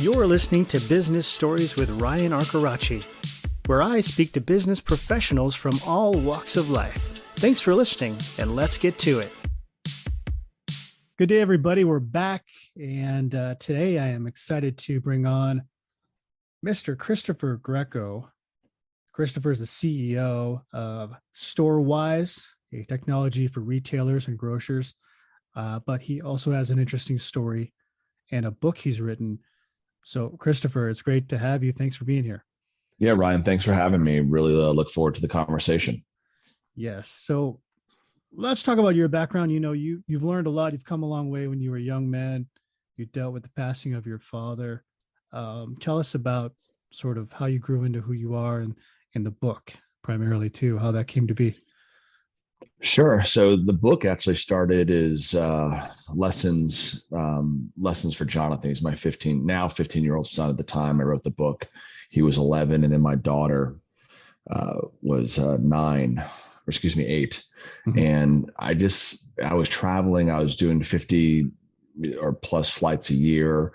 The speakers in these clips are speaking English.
You're listening to Business Stories with Ryan Arcaracci, where I speak to business professionals from all walks of life. Thanks for listening, and let's get to it. Good day, everybody. We're back, and today I am excited to bring on Mr. Christopher Greco. Christopher is the CEO of Storewise, a technology for retailers and grocers, but he also has an interesting story and a book he's written. So, Christopher, it's great to have you. Thanks for being here. Yeah, Ryan, thanks for having me. Really look forward to the conversation. Yes. So let's talk about your background. You know, you've learned a lot. You've come a long way when you were a young man. You dealt with the passing of your father. Tell us about sort of how you grew into who you are and in the book, primarily too, how that came to be. Sure. So the book actually started as lessons for Jonathan. He's my 15-year-old son. At the time I wrote the book, he was 11, and then my daughter was 8. Mm-hmm. And I was traveling. I was doing 50 or plus flights a year.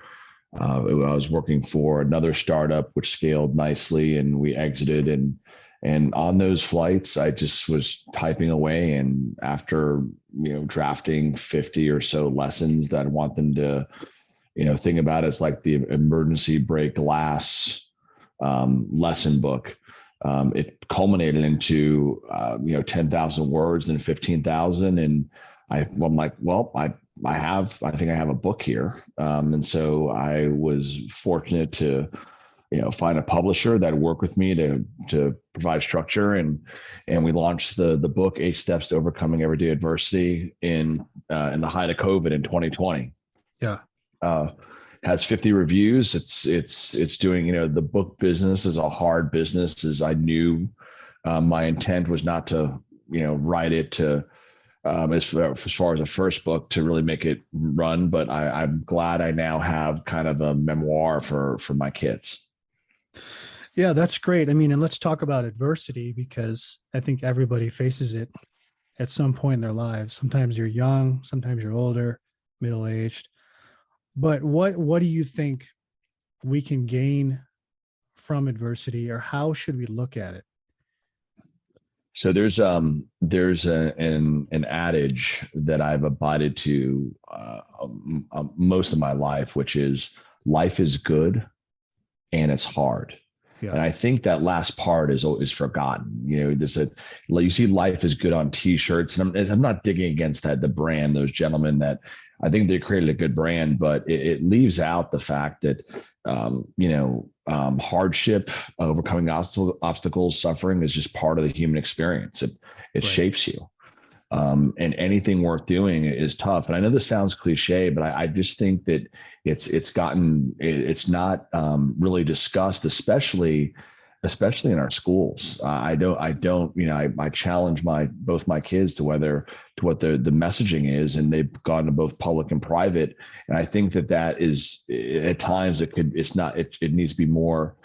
I was working for another startup which scaled nicely, and we exited. And on those flights, I just was typing away. And after, drafting 50 or so lessons that I want them to, think about as like the emergency brake glass lesson book, it culminated into, 10,000 words and 15,000. And I'm like, well, I think I have a book here. And so I was fortunate to, find a publisher that worked with me to provide structure. And we launched the book, 8 Steps to Overcoming Everyday Adversity in the height of COVID in 2020. Yeah. Has 50 reviews. It's doing, the book business is a hard business, as I knew. My intent was not to, write it to, as far as a first book to really make it run, but I'm glad I now have kind of a memoir for my kids. Yeah, that's great. I mean, and let's talk about adversity, because I think everybody faces it at some point in their lives. Sometimes you're young, sometimes you're older, middle-aged. But what do you think we can gain from adversity, or how should we look at it? So there's an adage that I've abided to most of my life, which is life is good and it's hard. Yeah. And I think that last part is forgotten. You see life is good on T-shirts, and I'm not digging against the brand, those gentlemen that I think they created a good brand, but it leaves out the fact that, hardship, overcoming obstacles, suffering is just part of the human experience. It Right. shapes you. And anything worth doing is tough. And I know this sounds cliche, but I just think that it's not really discussed, especially in our schools. I challenge both my kids to what the messaging is, and they've gone to both public and private. And I think that is at times it needs to be more.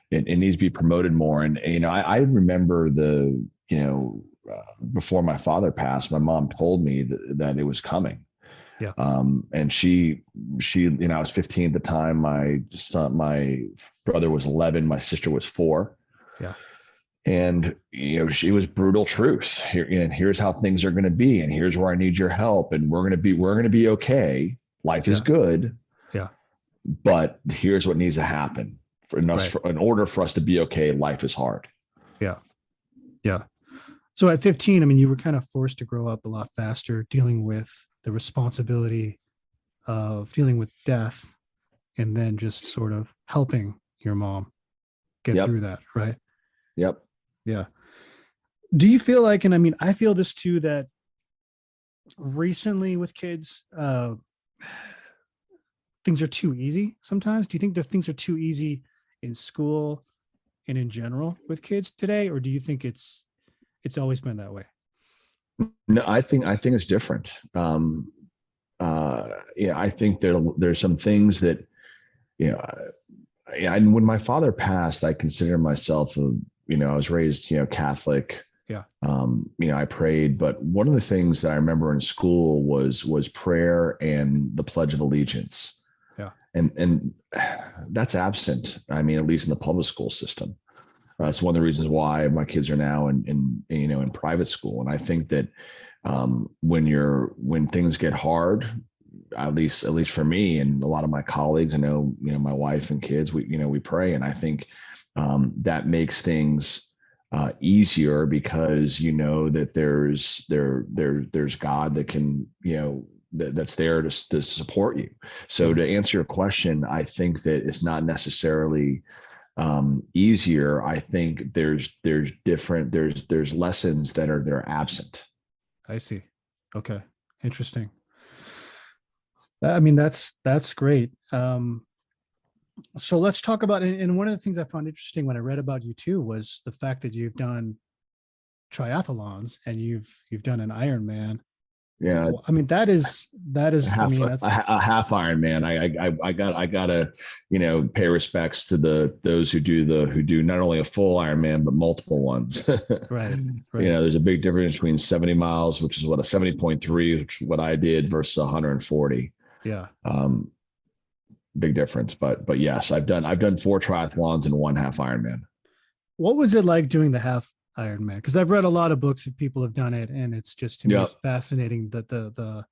It needs to be promoted more. And I remember before my father passed, my mom told me that it was coming. Yeah. And she, I was 15 at the time. My brother was 11. My sister was 4. Yeah. And, she was brutal truth here. And here's how things are going to be. And here's where I need your help. And we're going to be okay. Life is good. Yeah. But here's what needs to happen in order for us to be okay. Life is hard. Yeah. Yeah. So at 15, I mean, you were kind of forced to grow up a lot faster, dealing with the responsibility of dealing with death, and then just sort of helping your mom get through that, right? Yep. Yeah. Do you feel like, and I mean, I feel this too, that recently with kids, things are too easy sometimes? Do you think that things are too easy in school and in general with kids today? Or do you think it's always been that way? No, I think it's different. I think there's some things that, when my father passed, I consider myself I was raised, Catholic. Yeah. I prayed, but one of the things that I remember in school was prayer and the Pledge of Allegiance. Yeah. And that's absent. I mean, at least in the public school system. It's one of the reasons why my kids are now in private school. And I think that when things get hard, at least for me and a lot of my colleagues, I know, my wife and kids, we pray. And I think that makes things easier because that there's God that can, that's there to support you. So to answer your question, I think that it's not necessarily easier. I think there's lessons that are absent. I see. Okay. Interesting. I mean, that's great. So let's talk about, and one of the things I found interesting when I read about you too was the fact that you've done triathlons and you've done an Ironman. Yeah, I mean, that is, I half mean, a, that's a half Ironman. I gotta pay respects to those who do not only a full Ironman but multiple ones. right, right. There's a big difference between 70 miles, which is what a 70.3, which is what I did, versus 140. Yeah. Um, Big difference. But yes, I've done 4 triathlons and 1 half Ironman. What was it like doing the half Ironman? Because I've read a lot of books of people have done it, and it's just, to me, Yeah, it's fascinating that the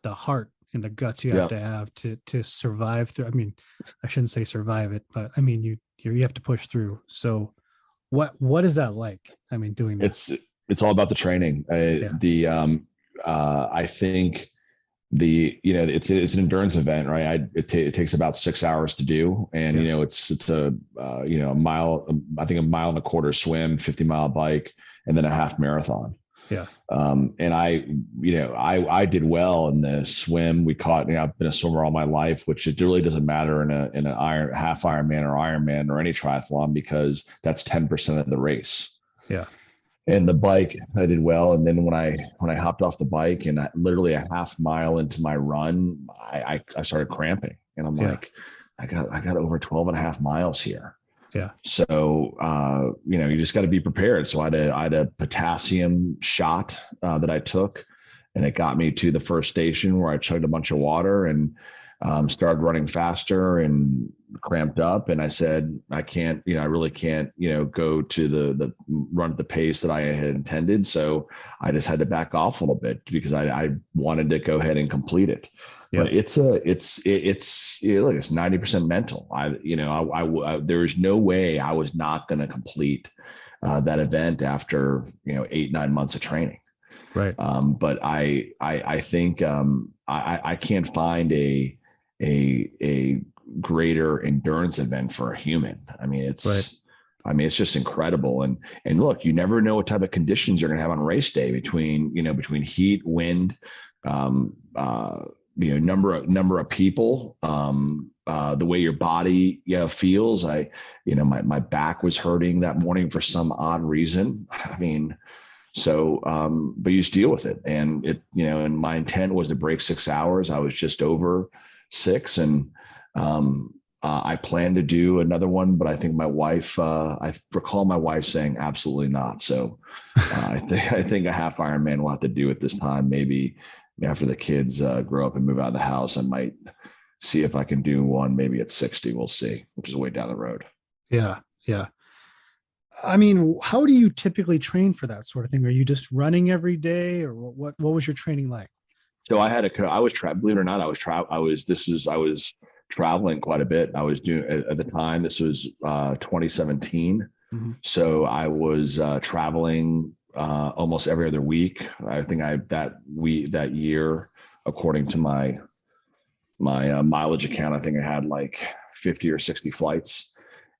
heart and the guts you yeah. have to survive through. I mean, I shouldn't say survive it, but I mean you have to push through. So what is that like? I mean, doing that. It's all about the training. Yeah. I think it's an endurance event, right? It takes about 6 hours to do, and Yeah. it's a a mile, I think a mile and a quarter swim, 50-mile bike, and then a half marathon. Yeah. And I did well in the swim. I've been a swimmer all my life, which it really doesn't matter in an half Ironman or Ironman or any triathlon, because that's 10% of the race. Yeah. And the bike, I did well. And then when I hopped off the bike and literally a half mile into my run, I started cramping, and I'm Yeah. like, I got over 12 and a half miles here. Yeah. So, you just got to be prepared. So I had a potassium shot that I took, and it got me to the first station where I chugged a bunch of water and started running faster and cramped up. And I said, I really can't, go to the run at the pace that I had intended. So I just had to back off a little bit because I wanted to go ahead and complete it. Yeah. But it's 90% mental. There was no way I was not going to complete that event after 8-9 months of training. Right. But I think I can't find a greater endurance event for a human. I mean, Right. it's just incredible. And look, you never know what type of conditions you're going to have on race day between heat, wind, number of people, the way your body feels. My back was hurting that morning for some odd reason. I mean, so, but you just deal with it. And and my intent was to break 6 hours. I was just over 6. And I plan to do another one, but I think my wife, I recall my wife saying absolutely not. So I think a half Ironman will have to do it this time. Maybe after the kids grow up and move out of the house, I might see if I can do one maybe at 60. We'll see, which is way down the road. Yeah. Yeah. I mean, how do you typically train for that sort of thing? Are you just running every day, or what was your training like? So I was believe it or not, I was traveling quite a bit. I was doing at the time, this was 2017. Mm-hmm. So I was traveling almost every other week. I think that year, according to my mileage account, I think I had like 50 or 60 flights.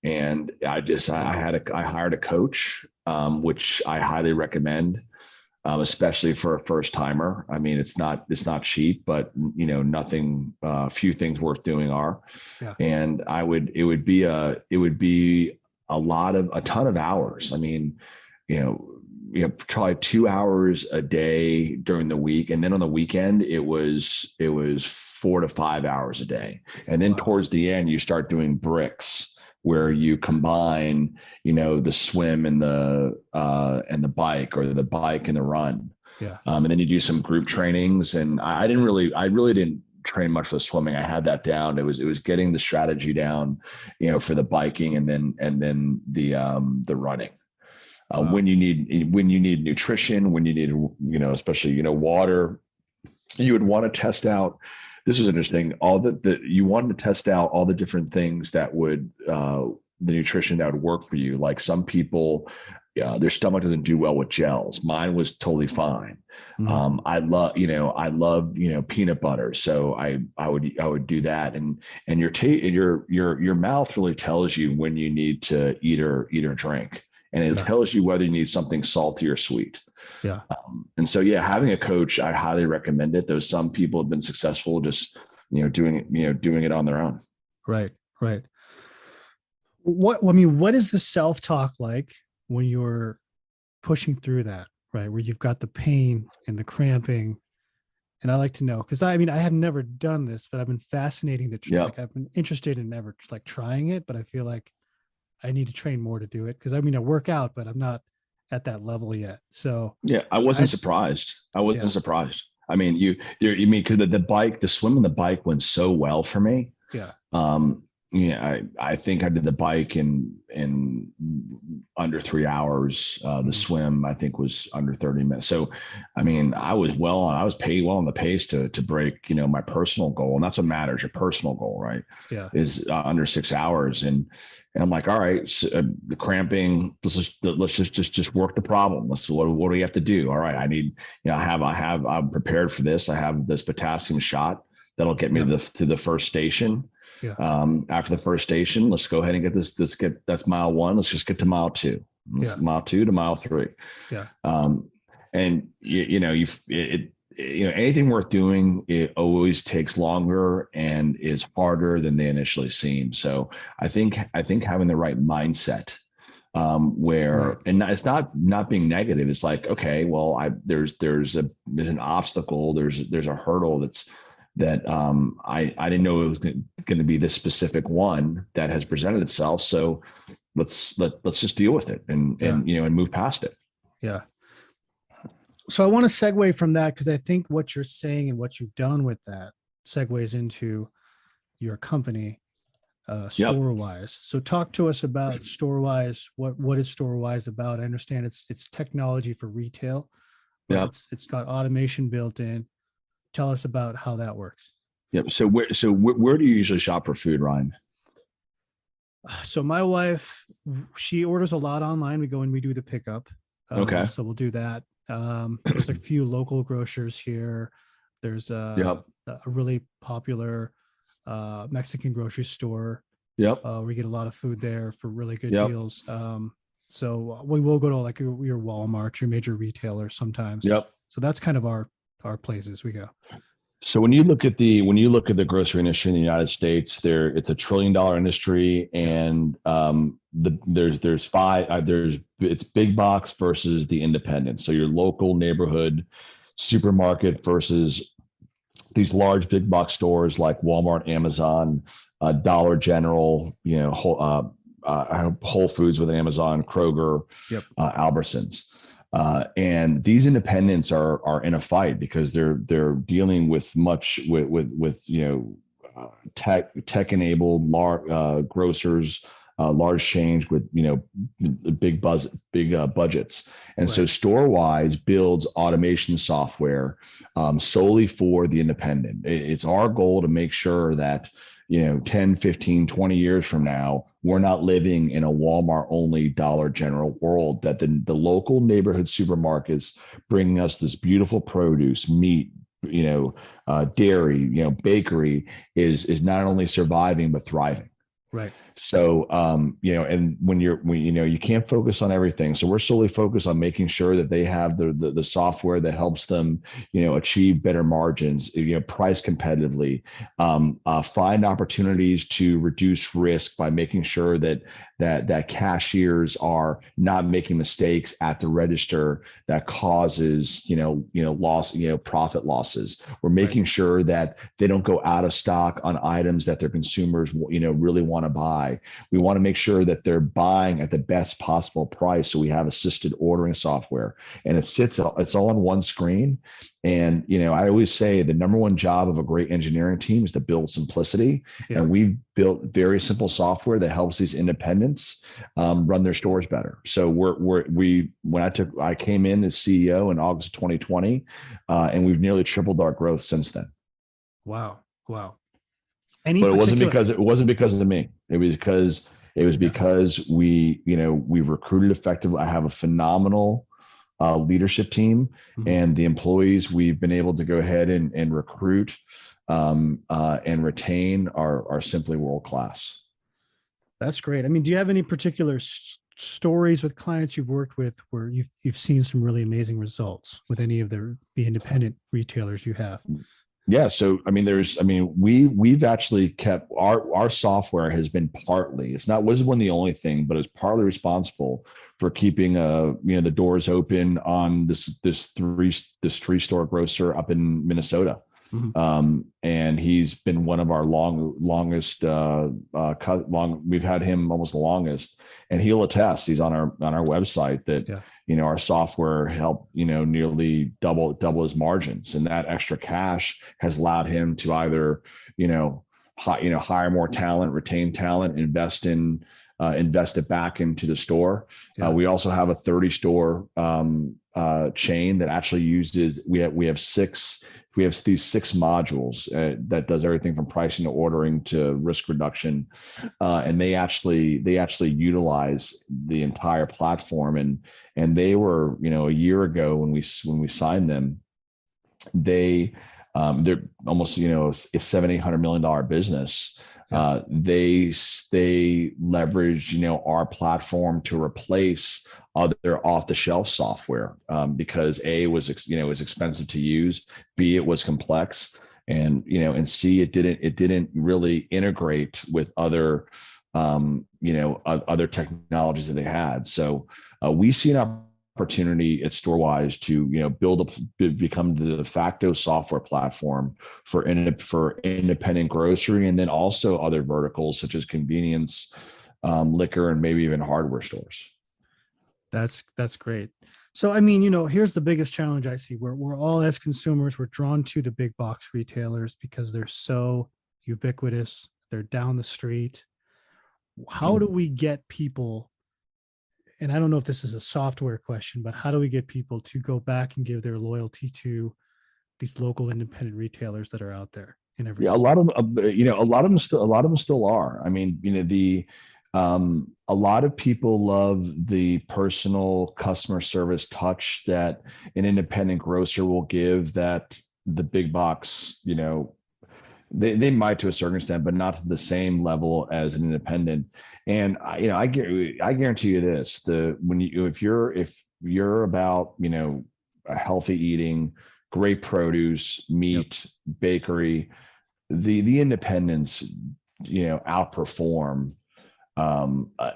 And I hired a coach, which I highly recommend, especially for a first timer. I mean, it's not cheap, but nothing, few things worth doing are. Yeah. And it would be a ton of hours. I mean, probably 2 hours a day during the week. And then on the weekend, it was 4 to 5 hours a day. And then towards the end, you start doing bricks, where you combine, the swim and the bike, or the bike and the run. Yeah. And then you do some group trainings. And I really didn't train much for the swimming. I had that down. It was getting the strategy down, for the biking and then the running. Wow. When you need nutrition, when you need, especially, water, you would want to test out. This is interesting. All you wanted to test out all the different things that would, the nutrition that would work for you. Like some people, their stomach doesn't do well with gels. Mine was totally fine. Mm. I love peanut butter, so I would do that, and your mouth really tells you when you need to eat or drink, and it Yeah. tells you whether you need something salty or sweet. Yeah. And so, yeah, having a coach, I highly recommend it. Though some people have been successful just doing it on their own. Right. Right. What is the self-talk like when you're pushing through that, right? Where you've got the pain and the cramping. And I like to know, because I have never done this, but I've been fascinating to try. Yeah. Like I've been interested in never like trying it, but I feel like I need to train more to do it. Cause I work out, but I'm not at that level yet. So Yeah, I I, wasn't surprised. I wasn't yeah, surprised. I mean, because the swim and the bike went so well for me. yeah, Um, I think I did the bike in under 3 hours. The mhm, swim I think was under 30 minutes. So, I mean, I was paid well on the pace to break, my personal goal, and that's what matters. Your personal goal, right, yeah, is under 6 hours, and I'm like, all right, so, the cramping. Let's just work the problem. What do we have to do? All right, I need, I'm prepared for this. I have this potassium shot that'll get me yep, to the first station. yeah, After the first station, let's go ahead and get this. That's mile one. Let's just get to mile two. yeah, Mile two to mile three. yeah, Um, and anything worth doing, it always takes longer and is harder than they initially seem. So I think having the right mindset, right, where, and it's not being negative. It's like, okay, well, there's an obstacle, there's a hurdle that I didn't know it was going to be this specific one that has presented itself. So let's just deal with it yeah, and move past it. yeah. So I want to segue from that because I think what you're saying and what you've done with that segues into your company, Yep. Storewise. So talk to us about Storewise. What is Storewise about? I understand it's technology for retail, but Yep. it's got automation built in. Tell us about how that works. Yep. So where do you usually shop for food, Ryan? So my wife, she orders a lot online. We go and we do the pickup. Okay. So we'll do that. There's a few local grocers here. There's Yep. a really popular Mexican grocery store. Yep. We get a lot of food there for really good Yep. deals. So we will go to like your Walmart, your major retailer sometimes. Yep. So that's kind of our places we go. So when you look at the grocery industry in the United States, it's a $1 trillion industry, Yeah. and it's big box versus the independent. So your local neighborhood supermarket versus these large big box stores like Walmart, Amazon, Dollar General, Whole Foods with Amazon, Kroger, Yep. Albertsons. And these independents are in a fight because they're dealing with tech enabled large grocers, large change with big budgets. And so Right. Storewise builds automation software, solely for the independent. It's our goal to make sure that 10, 15, 20 years from now, we're not living in a Walmart only Dollar General world, that the local neighborhood supermarkets bringing us this beautiful produce, meat, dairy, bakery is not only surviving but thriving. Right. So, and you can't focus on everything. So we're solely focused on making sure that they have the software that helps them, achieve better margins, price competitively, find opportunities to reduce risk by making sure that cashiers are not making mistakes at the register that causes, loss, profit losses. We're Right. making sure that they don't go out of stock on items that their consumers, really want to buy. buy. We want to make sure that they're buying at the best possible price. So we have assisted ordering software, and it's all on one screen. And, I always say the number one job of a great engineering team is to build simplicity. Yeah. And we've built very simple software that helps these independents run their stores better. So when I came in as CEO in August of 2020, and we've nearly tripled our growth since then. Wow. Wow. But it wasn't because of me. It was because we recruited effectively. I have a phenomenal leadership team, and the employees we've been able to go ahead and recruit and retain are simply world class. That's great. I mean, do you have any particular stories with clients you've worked with where you've seen some really amazing results with any of the independent retailers you have? Yeah. So, I mean, we've actually kept our software has been wasn't the only thing, but it's partly responsible for keeping, the doors open on this three store grocer up in Minnesota. And he's been one of our longest, we've had him almost the longest, and he'll attest, he's on our website that, our software helped, nearly double his margins. And that extra cash has allowed him to either, hire more talent, retain talent, invest it back into the store. We also have a 30 store chain that actually uses, we have these 6 modules that does everything from pricing to ordering to risk reduction, and they actually utilize the entire platform. And they were, a year ago when we signed them, they're almost, a $700-800 million business. They leverage, our platform to replace other off-the-shelf software, because A, was expensive to use, B, it was complex, and and C, it didn't really integrate with other other technologies that they had. So we see an opportunity at Storewise to become the de facto software platform for independent grocery, and then also other verticals such as convenience, liquor, and maybe even hardware stores. That's great. So, I mean, here's the biggest challenge I see. We're all, as consumers, we're drawn to the big box retailers because they're so ubiquitous. They're down the street. How do we get people, and I don't know if this is a software question, but how do we get people to go back and give their loyalty to these local independent retailers that are out there in every a lot of them still are. I mean, a lot of people love the personal customer service touch that an independent grocer will give that the big box, they might to a certain extent, but not to the same level as an independent. And I guarantee you this: if you're about a healthy eating, great produce, meat, bakery, the independents outperform,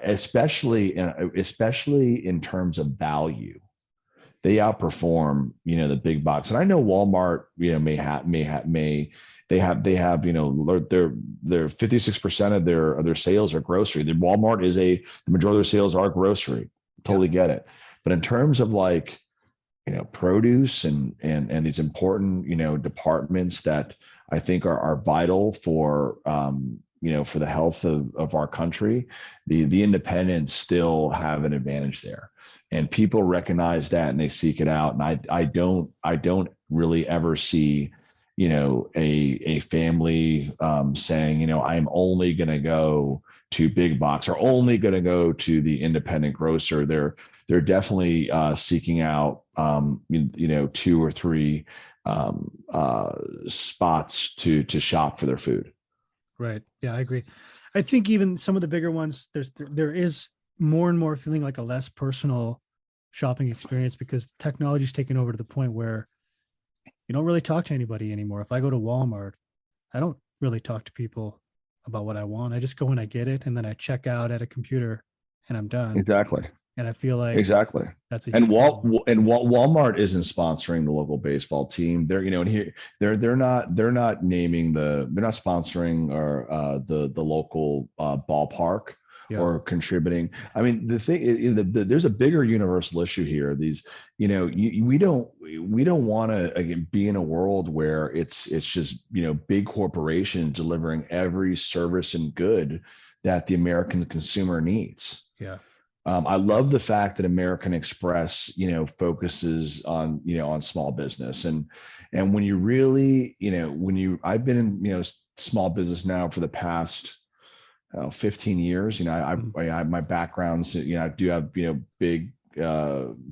especially in terms of value. They outperform the big box. And I know Walmart they have their 56% of their sales are grocery. The Walmart the majority of their sales are grocery. Totally get it. But in terms of produce and these important departments that I think are vital for for the health of our country, the independents still have an advantage there, and people recognize that and they seek it out. And I don't really ever see a family saying I'm only going to go to big box or only going to go to the independent grocer. They're definitely seeking out 2 or 3 spots to shop for their food. Right. Yeah, I agree. I think even some of the bigger ones, there is more and more feeling like a less personal shopping experience because technology's taken over to the point where you don't really talk to anybody anymore. If I go to Walmart, I don't really talk to people about what I want. I just go and I get it, and then I check out at a computer and I'm done. Exactly. And I feel like Exactly. that's a And huge problem. Walmart isn't sponsoring the local baseball team. They're, and here they're not sponsoring or the local ballpark Yeah. or contributing. I mean, the thing there's a bigger universal issue here. These, we don't want to, again, be in a world where it's just, big corporations delivering every service and good that the American consumer needs. Yeah. I love the fact that American Express, focuses on small business, and when you really, I've been in, small business now for the past 15 years. My background's, I do have, big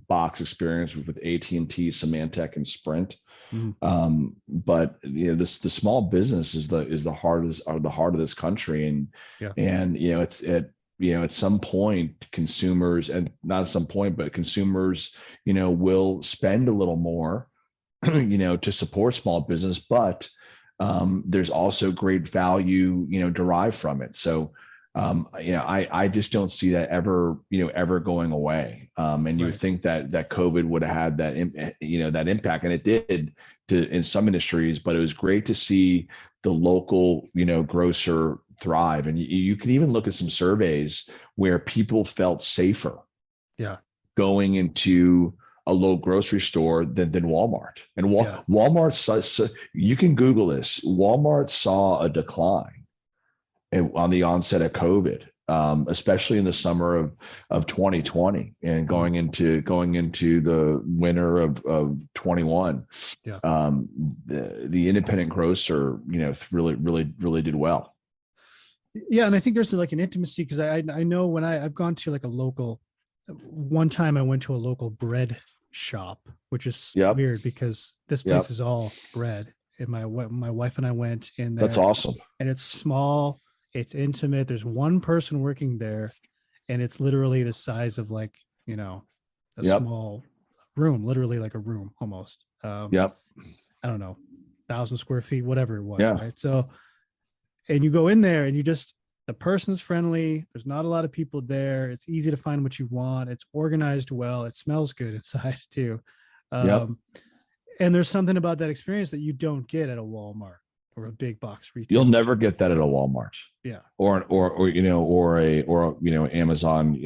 box experience with AT&T, Symantec, and Sprint. Mm-hmm. But the small business is the heart of this country, Yeah. and at some point, consumers, and not at some point, but consumers, will spend a little more, to support small business, but there's also great value, derived from it. So, I just don't see that ever going away. And you would Right. think that COVID would have had that impact, and it did in some industries, but it was great to see the local, grocer thrive. And you can even look at some surveys where people felt safer Yeah. going into a local grocery store than Walmart. And Yeah. Walmart, you can Google this. Walmart saw a decline on the onset of COVID, especially in the summer of 2020 and going into the winter of 21. Yeah. The independent grocer, really did well. Yeah. And I think there's like an intimacy, because I know when I've gone to like a local, one time I went to a local bread shop, which is Yep. weird because this place Yep. is all bread. And my wife and I went in there. That's awesome. And it's small, it's intimate. There's one person working there, and it's literally the size of like, a Yep. small room, literally like a room almost. Yep. I don't know, 1,000 square feet, whatever it was. Yeah. Right. So, and you go in there and the person's friendly. There's not a lot of people there. It's easy to find what you want. It's organized well. It smells good inside too. Yep. And there's something about that experience that you don't get at a Walmart or a big box retail. You'll never get that at a Walmart. Yeah. Or Amazon,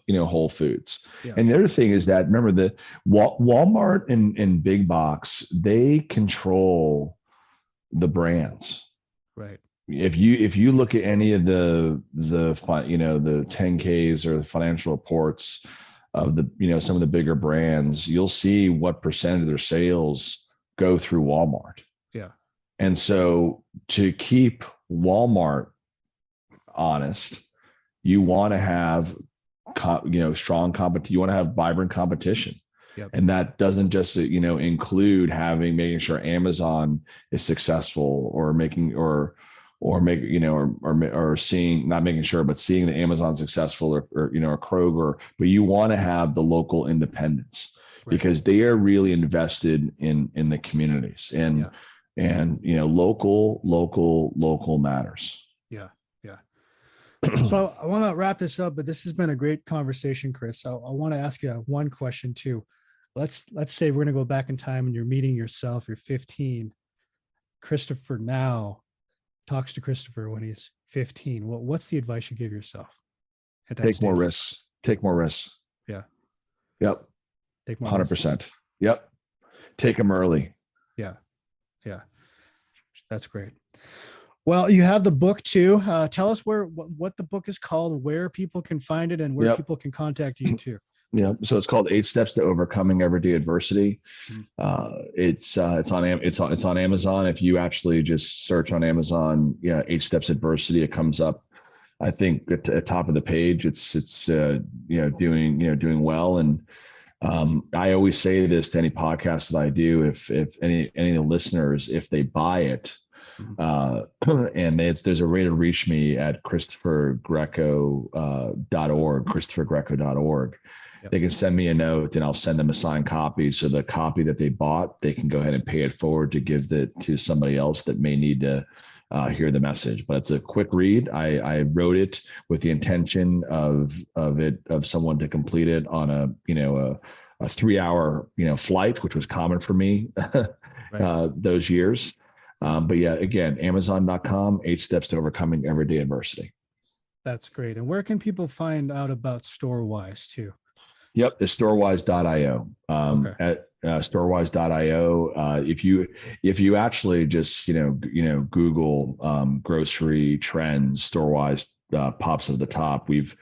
Whole Foods. Yeah. And the other thing is that, remember, the Walmart and big box, they control the brands. Right. If you look at any of the 10Ks or the financial reports of some of the bigger brands, you'll see what percent of their sales go through Walmart. Yeah. And so to keep Walmart honest, you want to have strong competition. You want to have vibrant competition. Yep. And that doesn't just include making sure Amazon is successful, or seeing, not making sure, but seeing that Amazon's successful, or Kroger. But you want to have the local independents, right, because they are really invested in the communities, and local matters. Yeah. So I want to wrap this up, but this has been a great conversation, Chris. I want to ask you one question too. Let's say we're going to go back in time and you're meeting yourself. You're 15. Christopher now talks to Christopher when he's 15. What's the advice you give yourself at that Take stage? more risks. Take more risks. Yeah. Yep. Take more 100%. risks. Yep. Take them early. Yeah. That's great. Well, you have the book too. Tell us what the book is called, where people can find it, and where people can contact you too. Yeah. So it's called 8 Steps to Overcoming Everyday Adversity. It's on Amazon. If you actually just search on Amazon, 8 Steps Adversity, it comes up. I think at the top of the page, it's doing well. And I always say this to any podcast that I do: if any of the listeners, if they buy it, and there's a way to reach me at christophergreco.org, christophergreco.org. Yep. They can send me a note and I'll send them a signed copy. So the copy that they bought, they can go ahead and pay it forward to give to somebody else that may need to hear the message. But it's a quick read. I wrote it with the intention of someone to complete it on a 3-hour flight, which was common for me Right. those years. But yeah, again, Amazon.com, 8 Steps to Overcoming Everyday Adversity. That's great. And where can people find out about Storewise too? Yep, it's storewise.io. Okay. At storewise.io. If you actually just Google grocery trends, Storewise pops at the top. We've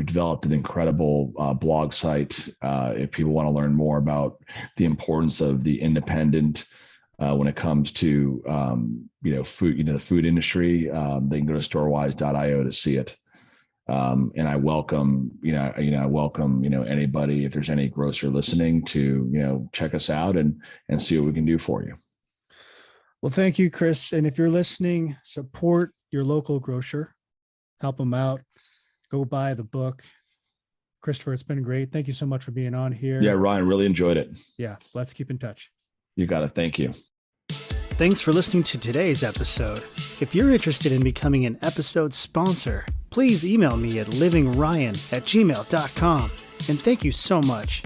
developed an incredible blog site. If people want to learn more about the importance of the independent when it comes to food, the food industry, they can go to storewise.io to see it. And I welcome anybody, if there's any grocer listening, to check us out and see what we can do for you. Well, thank you, Chris. And if you're listening, support your local grocer, help them out, go buy the book. Christopher, it's been great. Thank you so much for being on here. Yeah, Ryan, really enjoyed it. Yeah, let's keep in touch. You got it. Thank you. Thanks for listening to today's episode. If you're interested in becoming an episode sponsor, please email me at livingryan@gmail.com. And thank you so much.